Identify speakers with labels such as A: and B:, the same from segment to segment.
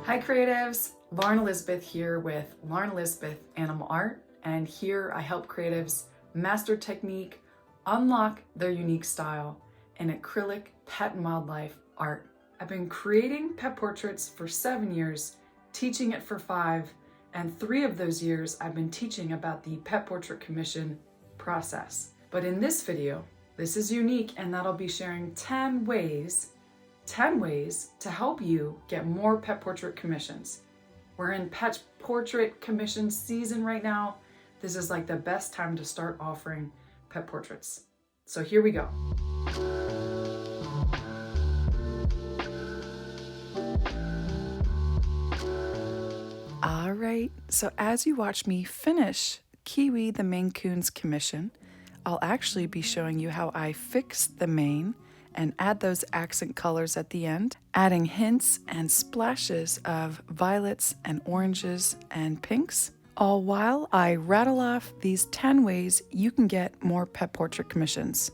A: Hi creatives, Lauren Elizabeth here with Lauren Elizabeth Animal Art, and here I help creatives master technique, unlock their unique style in acrylic pet and wildlife art. I've been creating pet portraits for 7 years, teaching it for 5, and 3 of those years I've been teaching about the pet portrait commission process. But in this video, this is unique, and that'll be sharing 10 ways to help you get more pet portrait commissions. We're in pet portrait commission season right now. This is like the best time to start offering pet portraits. So here we go. All right, so as you watch me finish Kiwi the Maine Coon's commission, I'll actually be showing you how I fix the mane and add those accent colors at the end, adding hints and splashes of violets and oranges and pinks, all while I rattle off these 10 ways you can get more pet portrait commissions.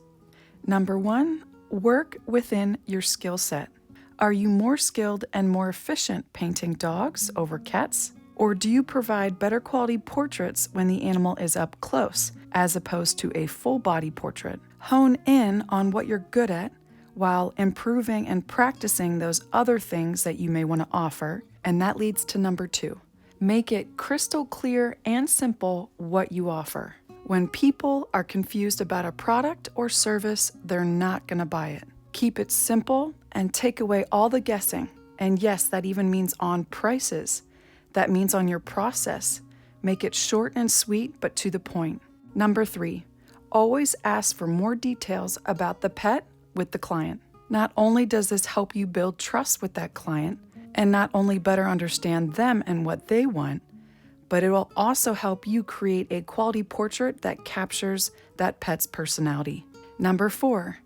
A: Number 1, work within your skill set. Are you more skilled and more efficient painting dogs over cats? Or do you provide better quality portraits when the animal is up close, as opposed to a full body portrait? Hone in on what you're good at, while improving and practicing those other things that you may want to offer. And that leads to number 2. Make it crystal clear and simple what you offer. When people are confused about a product or service, they're not going to buy it. Keep it simple and take away all the guessing. And yes, that even means on prices. That means on your process. Make it short and sweet, but to the point. Number 3, always ask for more details about the pet with the client. Not only does this help you build trust with that client and not only better understand them and what they want, but it will also help you create a quality portrait that captures that pet's personality. Number 4,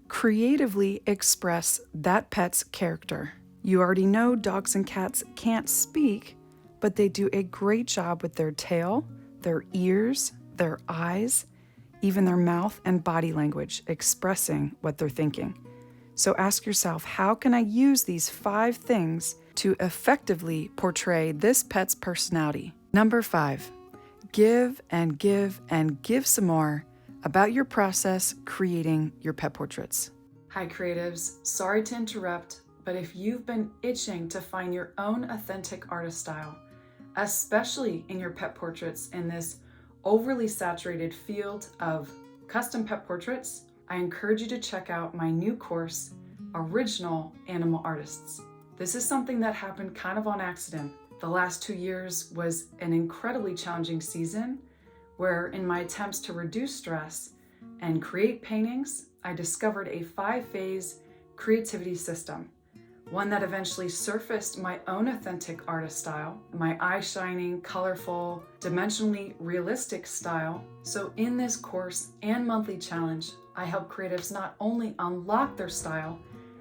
A: creatively express that pet's character. You already know dogs and cats can't speak, but they do a great job with their tail, their ears, their eyes, even their mouth and body language expressing what they're thinking. So ask yourself, how can I use these 5 things to effectively portray this pet's personality? Number 5, give and give and give some more about your process creating your pet portraits. Hi creatives, sorry to interrupt, but if you've been itching to find your own authentic artist style, especially in your pet portraits in this overly saturated field of custom pet portraits, I encourage you to check out my new course, Original Animal Artists. This is something that happened kind of on accident. The last 2 years was an incredibly challenging season where, in my attempts to reduce stress and create paintings, I discovered a 5-phase creativity system. One that eventually surfaced my own authentic artist style, my eye-shining, colorful, dimensionally realistic style. So in this course and monthly challenge, I help creatives not only unlock their style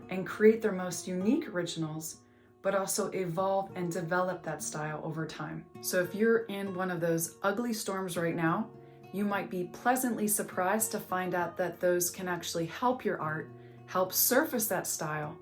A: and create their most unique originals, but also evolve and develop that style over time. So if you're in one of those ugly storms right now, you might be pleasantly surprised to find out that those can actually help your art, help surface that style.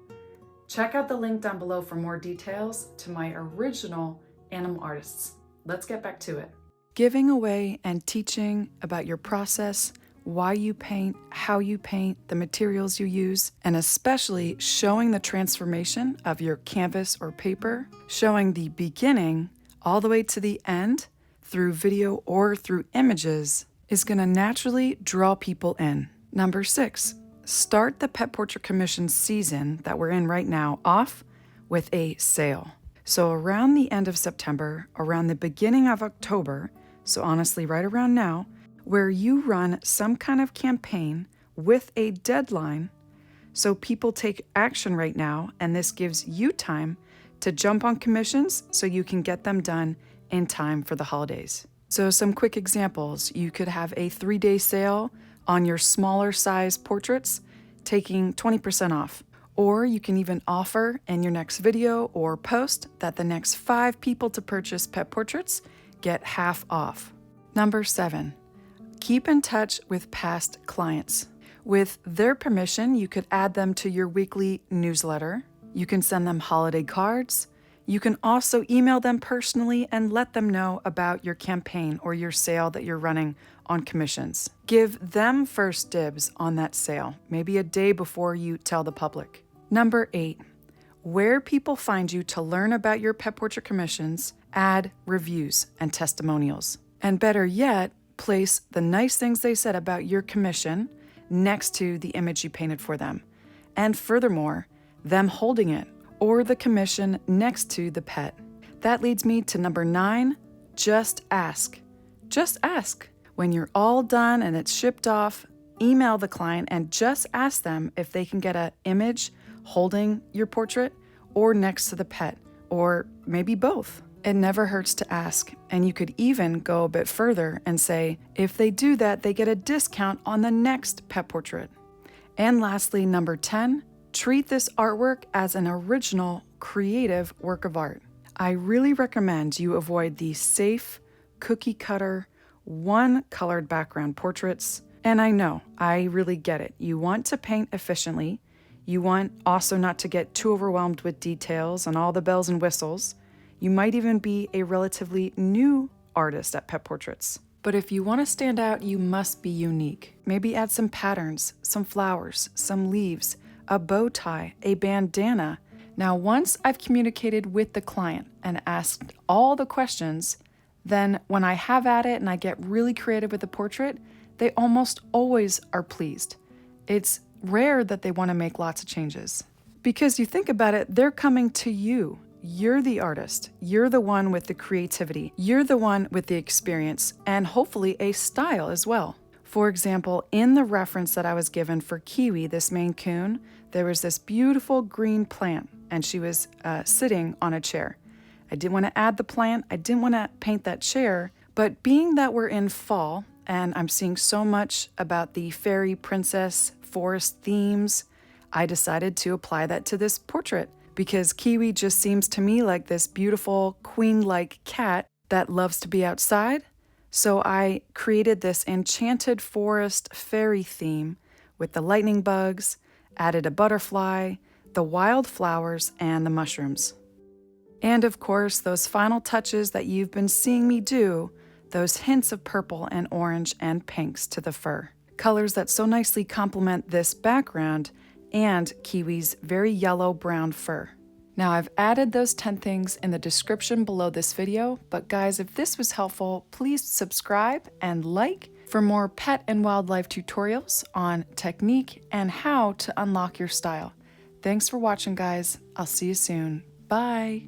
A: Check out the link down below for more details to my Original Animal Artists. Let's get back to it. Giving away and teaching about your process, why you paint, how you paint, the materials you use, and especially showing the transformation of your canvas or paper, showing the beginning all the way to the end through video or through images, is going to naturally draw people in. Number 6. Start the pet portrait commission season that we're in right now off with a sale. So around the end of September, around the beginning of October, so honestly right around now, where you run some kind of campaign with a deadline so people take action right now, and this gives you time to jump on commissions so you can get them done in time for the holidays. So some quick examples, you could have a 3-day sale on your smaller size portraits, taking 20% off. Or you can even offer in your next video or post that the next 5 people to purchase pet portraits get half off. Number 7, keep in touch with past clients. With their permission, you could add them to your weekly newsletter. You can send them holiday cards. You can also email them personally and let them know about your campaign or your sale that you're running on commissions. Give them first dibs on that sale, maybe a day before you tell the public. Number 8, where people find you to learn about your pet portrait commissions, add reviews and testimonials. And better yet, place the nice things they said about your commission next to the image you painted for them. And furthermore, them holding it or the commission next to the pet. That leads me to number 9, just ask. Just ask. When you're all done and it's shipped off, email the client and just ask them if they can get an image holding your portrait or next to the pet, or maybe both. It never hurts to ask, and you could even go a bit further and say, if they do that, they get a discount on the next pet portrait. And lastly, number 10, treat this artwork as an original, creative work of art. I really recommend you avoid the safe, cookie cutter, one colored background portraits. And I know, I really get it. You want to paint efficiently. You want also not to get too overwhelmed with details and all the bells and whistles. You might even be a relatively new artist at pet portraits. But if you want to stand out, you must be unique. Maybe add some patterns, some flowers, some leaves, a bow tie, a bandana. Now, once I've communicated with the client and asked all the questions, then when I have at it and I get really creative with the portrait, they almost always are pleased. It's rare that they want to make lots of changes. Because you think about it, they're coming to you. You're the artist. You're the one with the creativity. You're the one with the experience and hopefully a style as well. For example, in the reference that I was given for Kiwi, this Maine Coon, there was this beautiful green plant and she was sitting on a chair. I didn't want to add the plant. I didn't want to paint that chair. But being that we're in fall and I'm seeing so much about the fairy princess forest themes, I decided to apply that to this portrait because Kiwi just seems to me like this beautiful queen-like cat that loves to be outside. So I created this enchanted forest fairy theme with the lightning bugs, added a butterfly, the wildflowers, and the mushrooms. And of course, those final touches that you've been seeing me do, those hints of purple and orange and pinks to the fur. Colors that so nicely complement this background and Kiwi's very yellow-brown fur. Now I've added those 10 things in the description below this video, but guys, if this was helpful, please subscribe and like for more pet and wildlife tutorials on technique and how to unlock your style. Thanks for watching, guys. I'll see you soon. Bye.